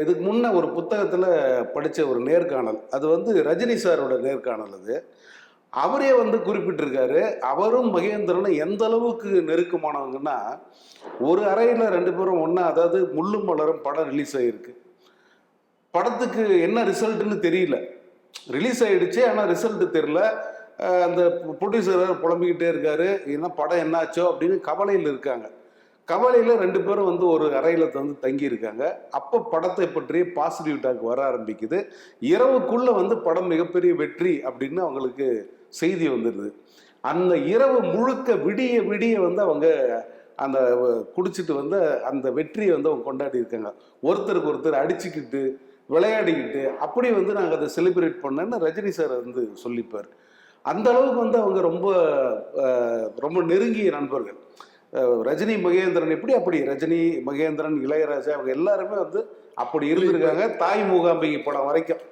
இதுக்கு முன்ன ஒரு புத்தகத்தில் படித்த ஒரு நேர்காணல், அது வந்து ரஜினி சாரோட நேர்காணல். அது அவரே வந்து குறிப்பிட்டிருக்காரு, அவரும் மகேந்திரனும் எந்த அளவுக்கு நெருக்கமானவங்கன்னா, ஒரு அறையில் ரெண்டு பேரும் ஒன்றா, அதாவது முள்ளும் மலரும் படம் ரிலீஸ் ஆகிருக்கு. படத்துக்கு என்ன ரிசல்ட்டுன்னு தெரியல, ரிலீஸ் ஆகிடுச்சு ஆனால் ரிசல்ட்டு தெரியல. அந்த ப்ரொடியூசர் புலம்பிக்கிட்டே இருக்காரு, என்ன படம் என்னாச்சோ அப்படின்னு கவலையில் இருக்காங்க. கவலையில் ரெண்டு பேரும் வந்து ஒரு அறையில் வந்து தங்கி இருக்காங்க. அப்போ படத்தை பற்றி பாசிட்டிவ் டாக் வர ஆரம்பிக்குது. இரவுக்குள்ள வந்து படம் மிகப்பெரிய வெற்றி அப்படின்னு அவங்களுக்கு செய்தி வந்துடுது. அந்த இரவு முழுக்க விடிய விடிய வந்து அவங்க அந்த குடிச்சிட்டு வந்து அந்த வெற்றியை வந்து அவங்க கொண்டாடி இருக்காங்க. ஒருத்தருக்கு ஒருத்தர் அடிச்சுக்கிட்டு விளையாடிக்கிட்டு அப்படி வந்து நாங்கள் அதை செலிப்ரேட் பண்ணேன்னு ரஜினி சார் வந்து சொல்லிப்பார். அந்த அளவுக்கு வந்து அவங்க ரொம்ப ரொம்ப நெருங்கிய நண்பர்கள். ரஜினி மகேந்திரன் எப்படி, அப்படி ரஜினி மகேந்திரன் இளையராஜா அவங்க எல்லாருமே வந்து அப்படி இருந்திருக்காங்க. தாய் மூகாம்பிகை படம் வரைக்கும்.